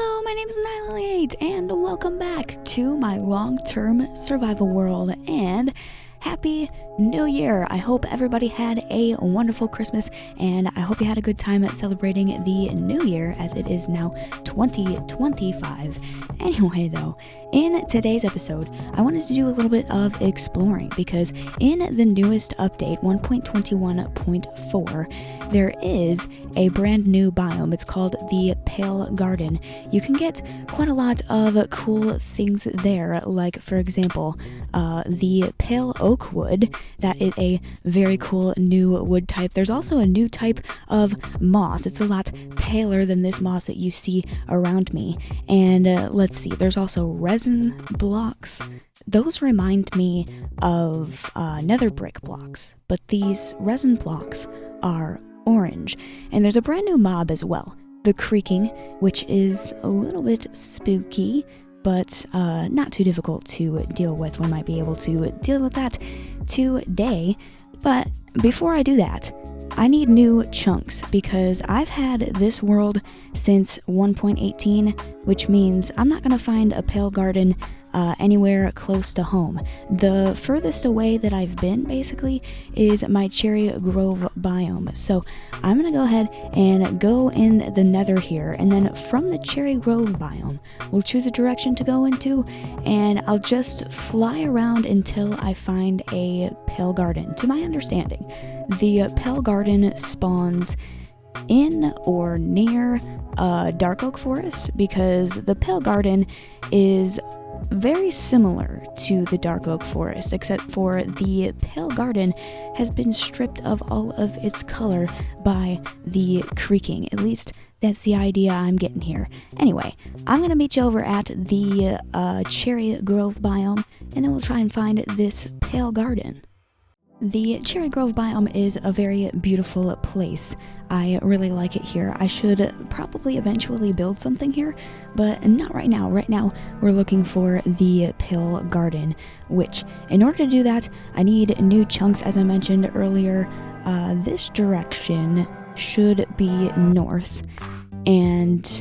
Hello, my name is Nihilate, and welcome back to my long-term survival world, and Happy New Year! I hope everybody had a wonderful Christmas, and I hope you had a good time at celebrating the new year, as it is now 2025. Anyway though, in today's episode, I wanted to do a little bit of exploring, because in the newest update, 1.21.4, there is a brand new biome. It's called the Pale Garden. You can get quite a lot of cool things there, like for example, the Pale Oak Wood. That is a very cool new wood type. There's also a new type of moss. It's a lot paler than this moss that you see around me. And let's see, there's also resin blocks. Those remind me of nether brick blocks, but these resin blocks are orange. And there's a brand new mob as well, the Creaking, which is a little bit spooky, but not too difficult to deal with. One might be able to deal with that today. But before I do that, I need new chunks, because I've had this world since 1.18, which means I'm not going to find a Pale Garden anywhere close to home. The furthest away that I've been, basically, is my Cherry Grove biome. So I'm going to go ahead and go in the nether here, and then from the Cherry Grove biome, we'll choose a direction to go into, and I'll just fly around until I find a Pale Garden. To my understanding, the Pale Garden spawns in or near Dark Oak Forest, because the Pale Garden is very similar to the Dark Oak Forest, except for the Pale Garden has been stripped of all of its color by the Creaking. At least that's the idea I'm getting here. Anyway, I'm gonna meet you over at the Cherry Grove biome, and then we'll try and find this Pale Garden. The Cherry Grove biome is a very beautiful place. I really like it here. I should probably eventually build something here, but not right now. Right now, we're looking for the Pale Garden, which, in order to do that, I need new chunks, as I mentioned earlier. This direction should be north, and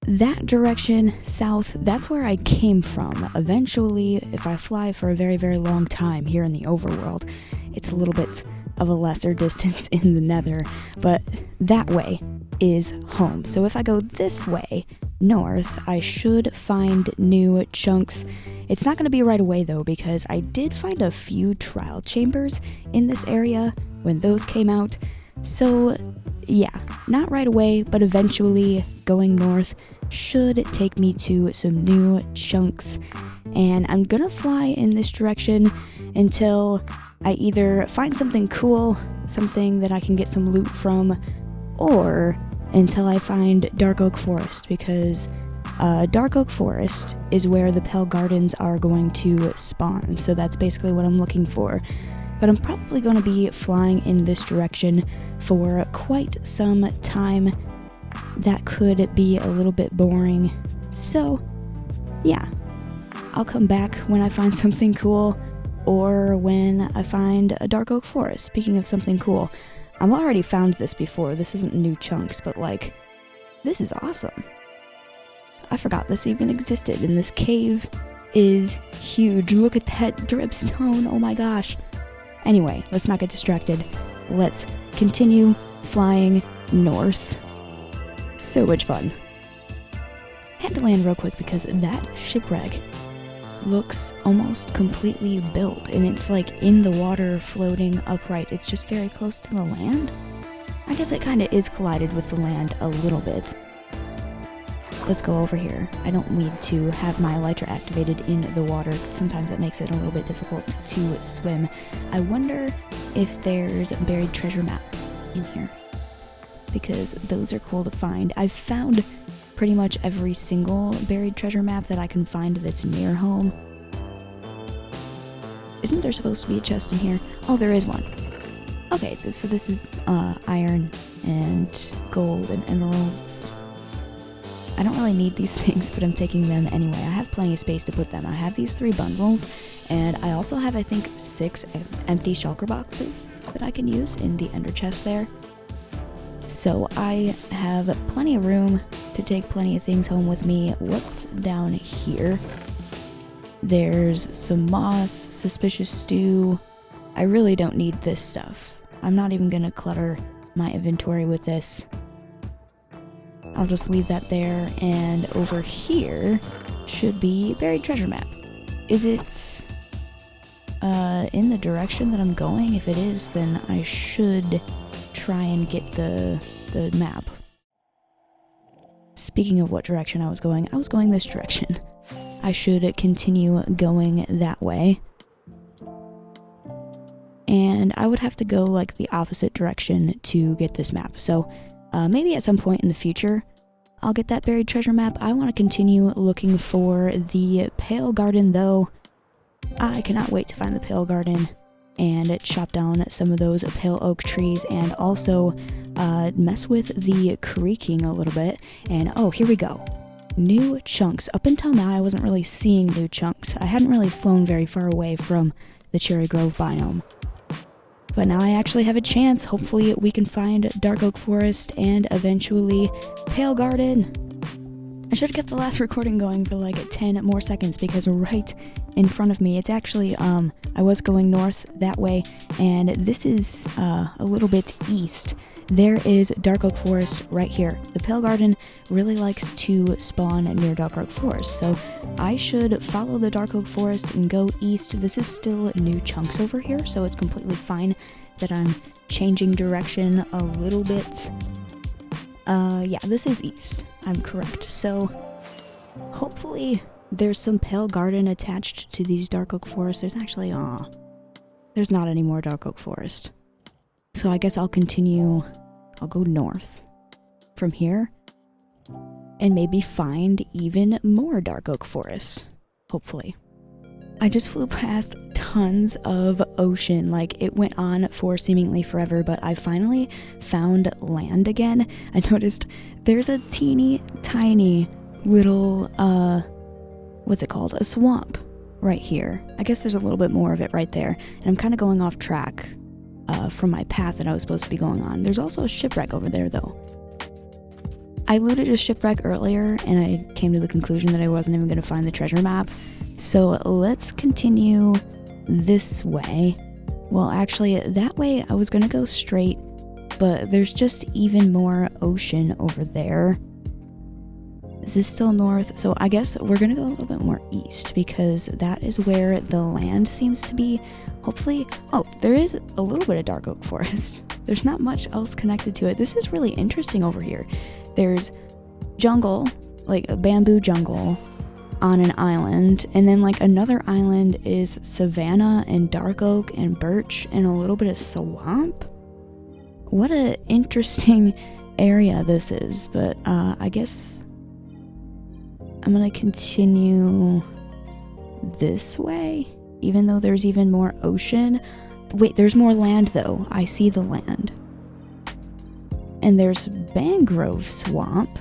that direction south, that's where I came from. Eventually, if I fly for a very, very long time here in the overworld, it's a little bit of a lesser distance in the nether, but that way is home. So if I go this way, north, I should find new chunks. It's not going to be right away though, because I did find a few trial chambers in this area when those came out. So yeah, not right away, but eventually going north should take me to some new chunks. And I'm gonna fly in this direction until I either find something cool, something that I can get some loot from, or until I find Dark Oak Forest, because Dark Oak Forest is where the Pale Gardens are going to spawn. So that's basically what I'm looking for. But I'm probably going to be flying in this direction for quite some time. That could be a little bit boring. So yeah, I'll come back when I find something cool, or when I find a Dark Oak Forest. Speaking of something cool, I've already found this before. This isn't new chunks, but like, this is awesome. I forgot this even existed, and this cave is huge. Look at that dripstone, oh my gosh. Anyway, let's not get distracted. Let's continue flying north. So much fun. Had to land real quick because that shipwreck looks almost completely built, and it's like in the water floating upright. It's just very close to the land. I guess it kind of is collided with the land a little bit. Let's go over here. I don't need to have my elytra activated in the water. Sometimes that makes it a little bit difficult to swim. I wonder if there's a buried treasure map in here, because those are cool to find. I've found pretty much every single buried treasure map that I can find that's near home. Isn't there supposed to be a chest in here? Oh, there is one. Okay, so this is iron and gold and emeralds. I don't really need these things, but I'm taking them anyway. I have plenty of space to put them. I have these 3 bundles, and I also have, I think, 6 empty shulker boxes that I can use in the ender chest there. So I have plenty of room to take plenty of things home with me. What's down here? There's some moss, suspicious stew. I really don't need this stuff. I'm not even gonna clutter my inventory with this. I'll just leave that there, and over here should be buried treasure map. Is it in the direction that I'm going? If it is, then I should try and get the map. Speaking of what direction I was going this direction. I should continue going that way. And I would have to go like the opposite direction to get this map. So maybe at some point in the future, I'll get that buried treasure map. I want to continue looking for the Pale Garden though. I cannot wait to find the Pale Garden and chop down some of those pale oak trees and also mess with the creaking a little bit. And oh, here we go. New chunks. Up until now, I wasn't really seeing new chunks. I hadn't really flown very far away from the Cherry Grove biome. But now I actually have a chance. Hopefully we can find Dark Oak Forest and eventually Pale Garden. I should have kept the last recording going for like 10 more seconds because right in front of me, it's actually, I was going north that way, and this is a little bit east. There is Dark Oak Forest right here. The Pale Garden really likes to spawn near Dark Oak Forest, so I should follow the Dark Oak Forest and go east. This is still new chunks over here, so it's completely fine that I'm changing direction a little bit. Yeah, this is east. I'm correct. So hopefully there's some Pale Garden attached to these Dark Oak Forests. There's actually, there's not any more Dark Oak Forest. So I guess I'll go north from here and maybe find even more Dark Oak Forest, hopefully. I just flew past tons of ocean, like it went on for seemingly forever, but I finally found land again. I noticed there's a teeny tiny little, what's it called? A swamp right here. I guess there's a little bit more of it right there, and I'm kind of going off track from my path that I was supposed to be going on. There's also a shipwreck over there though. I looted a shipwreck earlier and I came to the conclusion that I wasn't even going to find the treasure map. So let's continue this way. Well, actually, that way I was going to go straight, but there's just even more ocean over there. Is this still north? So I guess we're going to go a little bit more east because that is where the land seems to be. Hopefully, oh, there is a little bit of Dark Oak Forest. There's not much else connected to it. This is really interesting over here. There's jungle, like a bamboo jungle on an island, and then like another island is savanna and dark oak and birch and a little bit of swamp. What a interesting area this is, but I guess I'm gonna continue this way, even though there's even more ocean. Wait, there's more land though. I see the land. And there's mangrove swamp.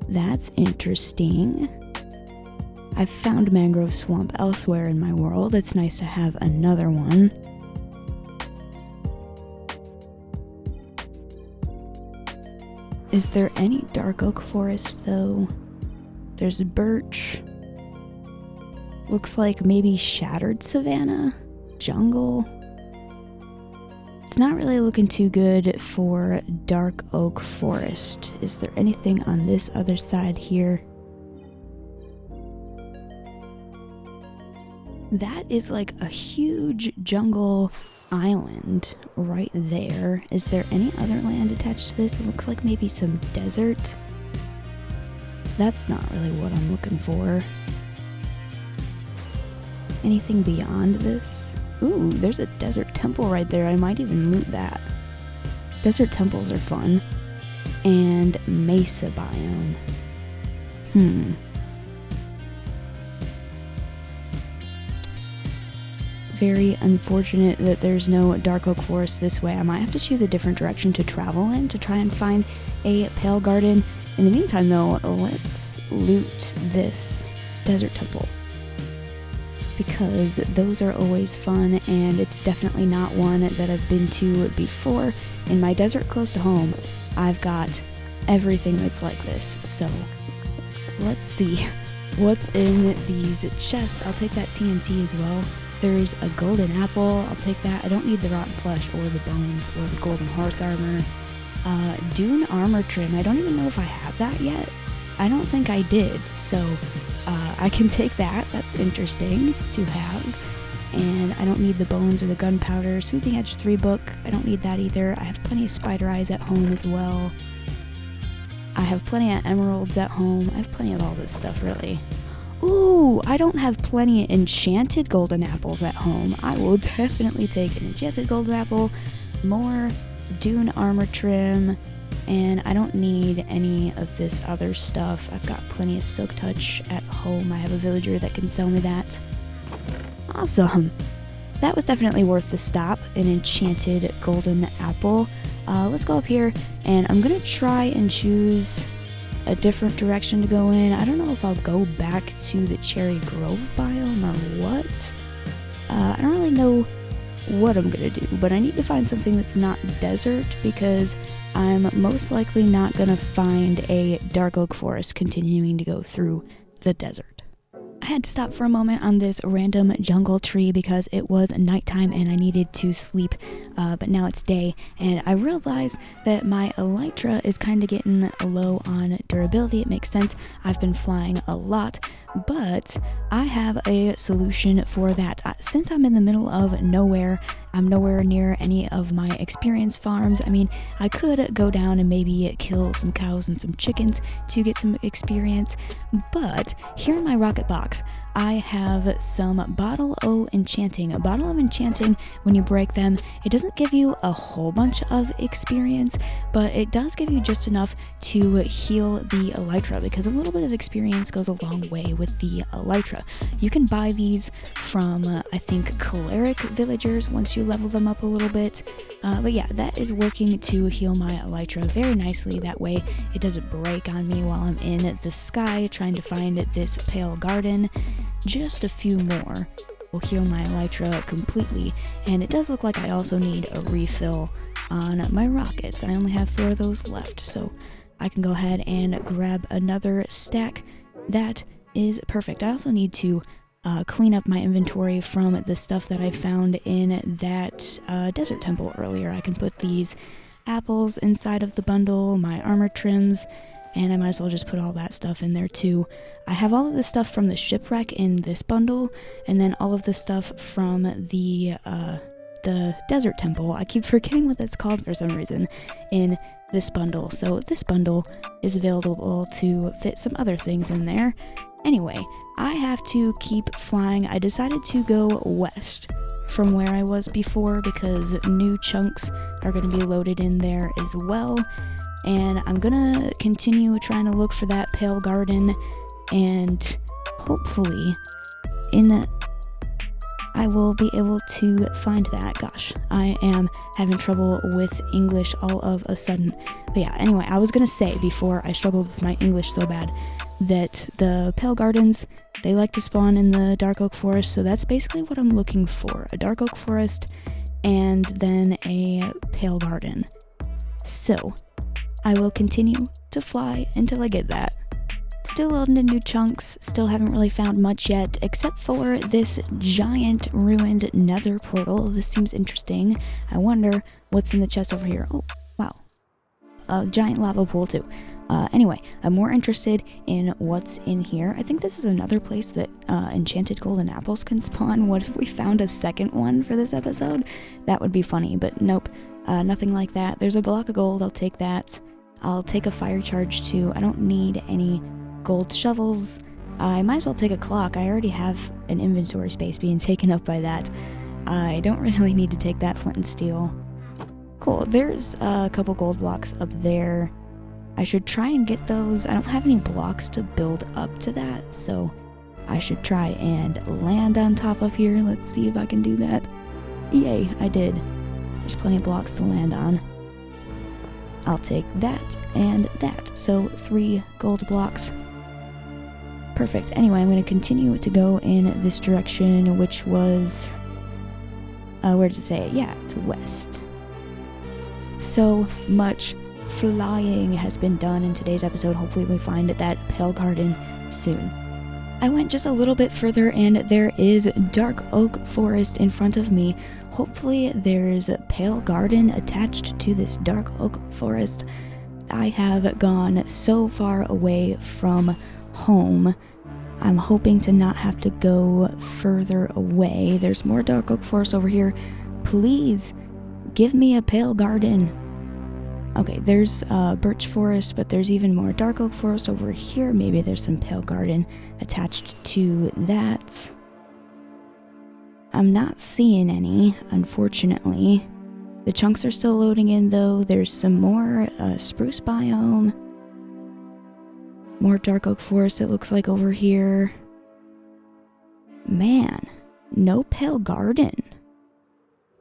That's interesting. I've found mangrove swamp elsewhere in my world. It's nice to have another one. Is there any dark oak forest though? There's birch. Looks like maybe shattered savanna, jungle. It's not really looking too good for dark oak forest. Is there anything on this other side here? That is like a huge jungle island right there. Is there any other land attached to this? It looks like maybe some desert. That's not really what I'm looking for. Anything beyond this? Ooh, there's a desert temple right there. I might even loot that. Desert temples are fun. And mesa biome. Very unfortunate that there's no dark oak forest this way. I might have to choose a different direction to travel in to try and find a pale garden. In the meantime though, let's loot this desert temple. because those are always fun, and it's definitely not one that I've been to before. In my desert close to home, I've got everything that's like this. So let's see what's in these chests. I'll take that TNT as well. There's a golden apple. I'll take that. I don't need the rotten flesh or the bones or the golden horse armor. Dune armor trim. I don't even know if I have that yet. I don't think I did. So I can take that. That's interesting to have. And I don't need the bones or the gunpowder. Sweeping Edge 3 book. I don't need that either. I have plenty of spider eyes at home as well. I have plenty of emeralds at home. I have plenty of all this stuff, really. Ooh, I don't have plenty of enchanted golden apples at home. I will definitely take an enchanted golden apple, more Dune armor trim, and I don't need any of this other stuff. I've got plenty of silk touch at home. I have a villager that can sell me that. Awesome. That was definitely worth the stop, an enchanted golden apple. Let's go up here, and I'm gonna try and choose a different direction to go in. I don't know if I'll go back to the Cherry Grove biome or what. I don't really know what I'm gonna do, but I need to find something that's not desert, because I'm most likely not gonna find a dark oak forest continuing to go through the desert. I had to stop for a moment on this random jungle tree because it was nighttime and I needed to sleep, but now it's day, and I realized that my elytra is kind of getting low on durability. It makes sense. I've been flying a lot, but I have a solution for that. Since I'm in the middle of nowhere, I'm nowhere near any of my experience farms. I mean, I could go down and maybe kill some cows and some chickens to get some experience, but here in my rocket box, I have some Bottle O Enchanting. A Bottle of Enchanting, when you break them, it doesn't give you a whole bunch of experience, but it does give you just enough to heal the elytra, because a little bit of experience goes a long way with the elytra. You can buy these from, I think, cleric villagers once you level them up a little bit. But yeah, that is working to heal my elytra very nicely. That way it doesn't break on me while I'm in the sky trying to find this pale garden. Just a few more will heal my elytra completely, and it does look like I also need a refill on my rockets. I only have 4 of those left, so I can go ahead and grab another stack. That is perfect. I also need to clean up my inventory from the stuff that I found in that desert temple earlier. I can put these apples inside of the bundle, my armor trims, and I might as well just put all that stuff in there too. I have all of the stuff from the shipwreck in this bundle, and then all of the stuff from the desert temple. I keep forgetting what that's called for some reason in this bundle. So this bundle is available to fit some other things in there. Anyway, I have to keep flying. I decided to go west from where I was before because new chunks are going to be loaded in there as well. And I'm gonna continue trying to look for that pale garden, and hopefully I will be able to find that. Gosh, I am having trouble with English all of a sudden. But yeah, anyway, I was gonna say before I struggled with my English so bad that the pale gardens, they like to spawn in the dark oak forest, so that's basically what I'm looking for. A dark oak forest and then a pale garden. So I will continue to fly until I get that. Still loading in new chunks, still haven't really found much yet, except for this giant ruined nether portal. This seems interesting. I wonder what's in the chest over here. Oh, wow. A giant lava pool too. Anyway, I'm more interested in what's in here. I think this is another place that enchanted golden apples can spawn. What if we found a second one for this episode? That would be funny, but nope. Nothing like that. There's a block of gold, I'll take that. I'll take a fire charge too. I don't need any gold shovels. I might as well take a clock. I already have an inventory space being taken up by that. I don't really need to take that flint and steel. Cool, there's a couple gold blocks up there. I should try and get those. I don't have any blocks to build up to that, so I should try and land on top of here. Let's see if I can do that. Yay, I did. There's plenty of blocks to land on. I'll take that and that, so 3 gold blocks. Perfect. Anyway, I'm going to continue to go in this direction, which was... where does it say? Yeah, to west. So much flying has been done in today's episode. Hopefully we find that Pale Garden soon. I went just a little bit further and there is Dark Oak Forest in front of me. Hopefully there's a Pale Garden attached to this Dark Oak Forest. I have gone so far away from home. I'm hoping to not have to go further away. There's more Dark Oak Forest over here. Please give me a Pale Garden. Okay, there's Birch Forest, but there's even more Dark Oak Forest over here. Maybe there's some Pale Garden attached to that. I'm not seeing any, unfortunately. The chunks are still loading in, though. There's some more spruce biome. More Dark Oak Forest, it looks like, over here. Man, no Pale Garden.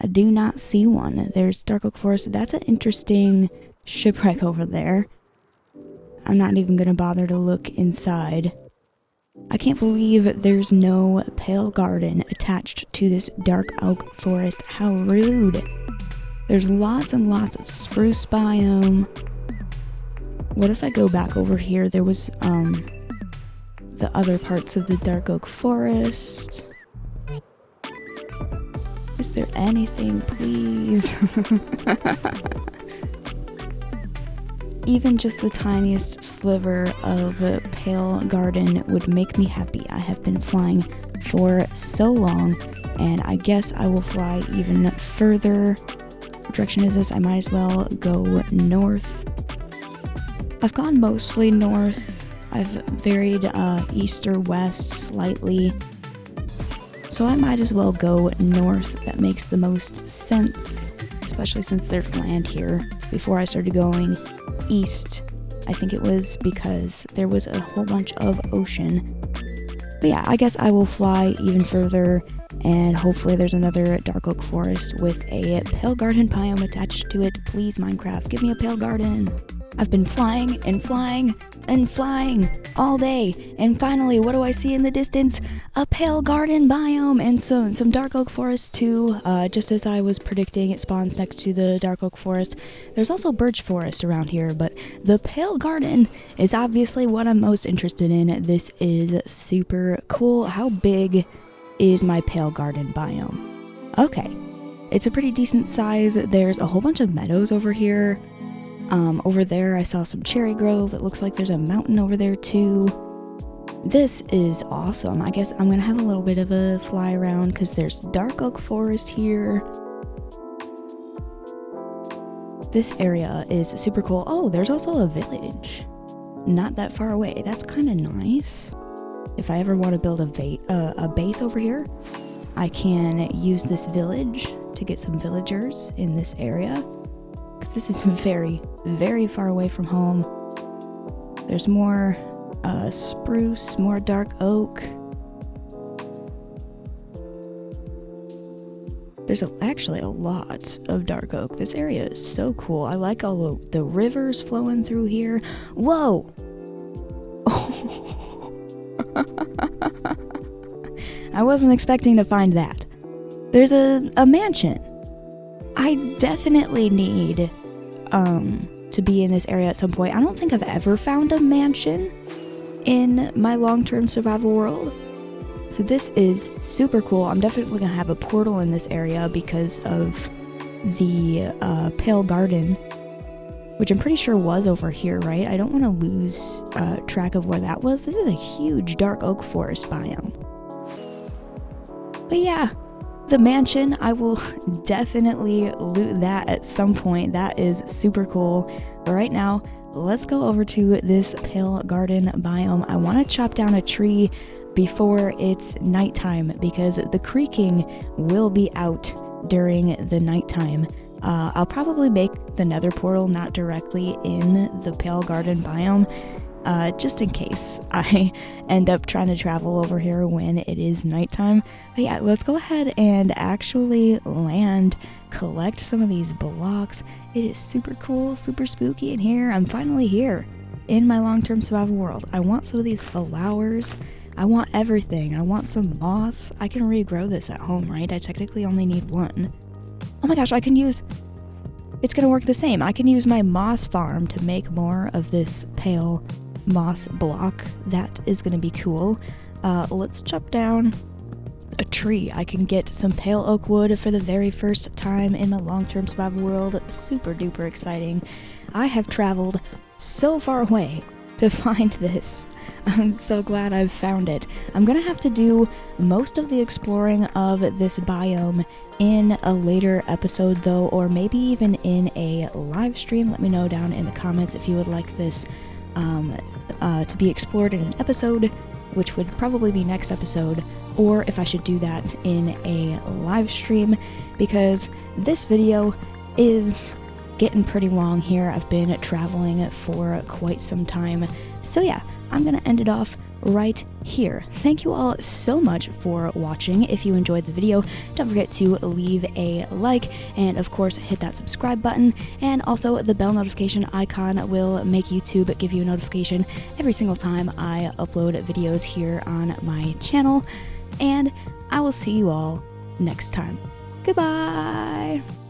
I do not see one. There's Dark Oak Forest. That's an interesting shipwreck over there. I'm not even going to bother to look inside. I can't believe there's no Pale Garden attached to this Dark Oak Forest. How rude. There's lots and lots of spruce biome. What if I go back over here? There was the other parts of the Dark Oak Forest. Is there anything, please? Even just the tiniest sliver of a Pale Garden would make me happy. I have been flying for so long, and I guess I will fly even further. What direction is this? I might as well go north. I've gone mostly north. I've varied east or west slightly. So I might as well go north. That makes the most sense, especially since there's land here. Before I started going east, I think it was because there was a whole bunch of ocean. But yeah, I guess I will fly even further, and hopefully there's another Dark Oak Forest with a Pale Garden biome attached to it. Please, Minecraft, give me a Pale Garden. I've been flying and flying and flying all day, and finally, what do I see in the distance? A Pale Garden biome and some Dark Oak Forest too. Just as I was predicting, it spawns next to the Dark Oak Forest. There's also Birch Forest around here, but the Pale Garden is obviously what I'm most interested in. This is super cool. How big is my Pale Garden biome? Okay, it's a pretty decent size. There's a whole bunch of meadows over here. Over there I saw some cherry grove. It looks like there's a mountain over there too. This is awesome. I guess I'm gonna have a little bit of a fly around because there's Dark Oak Forest here. This area is super cool. Oh, there's also a village not that far away. That's kind of nice. If I ever want to build a base over here, I can use this village to get some villagers in this area. Because this is very, very far away from home. There's more spruce, more dark oak. There's actually a lot of dark oak. This area is so cool. I like all the rivers flowing through here. Whoa! I wasn't expecting to find that. There's a mansion. I definitely need to be in this area at some point. I don't think I've ever found a mansion in my long-term survival world. So this is super cool. I'm definitely gonna have a portal in this area because of the Pale Garden, which I'm pretty sure was over here, right? I don't want to lose track of where that was. This is a huge Dark Oak Forest biome. But yeah, the mansion, I will definitely loot that at some point. That is super cool. But right now, let's go over to this Pale Garden biome. I want to chop down a tree before it's nighttime because the creaking will be out during the nighttime. I'll probably make the nether portal not directly in the Pale Garden biome, just in case I end up trying to travel over here when it is nighttime. But yeah, let's go ahead and actually land, collect some of these blocks. It is super cool, super spooky in here. I'm finally here. in my long-term survival world. I want some of these flowers. I want everything. I want some moss. I can regrow this at home, right? I technically only need one. Oh my gosh, I can use... It's gonna work the same. I can use my moss farm to make more of this pale moss block. That is gonna be cool. Let's chop down a tree. I can get some pale oak wood for the very first time in my long-term survival world. Super duper exciting. I have traveled so far away to find this. I'm so glad I've found it. I'm gonna have to do most of the exploring of this biome in a later episode though, or maybe even in a live stream. Let me know down in the comments if you would like this to be explored in an episode, which would probably be next episode, or if I should do that in a live stream, because this video is getting pretty long here. I've been traveling for quite some time. So yeah, I'm gonna end it off right here. Thank you all so much for watching. If you enjoyed the video, don't forget to leave a like and of course hit that subscribe button, and also the bell notification icon will make YouTube give you a notification every single time I upload videos here on my channel, and I will see you all next time. Goodbye!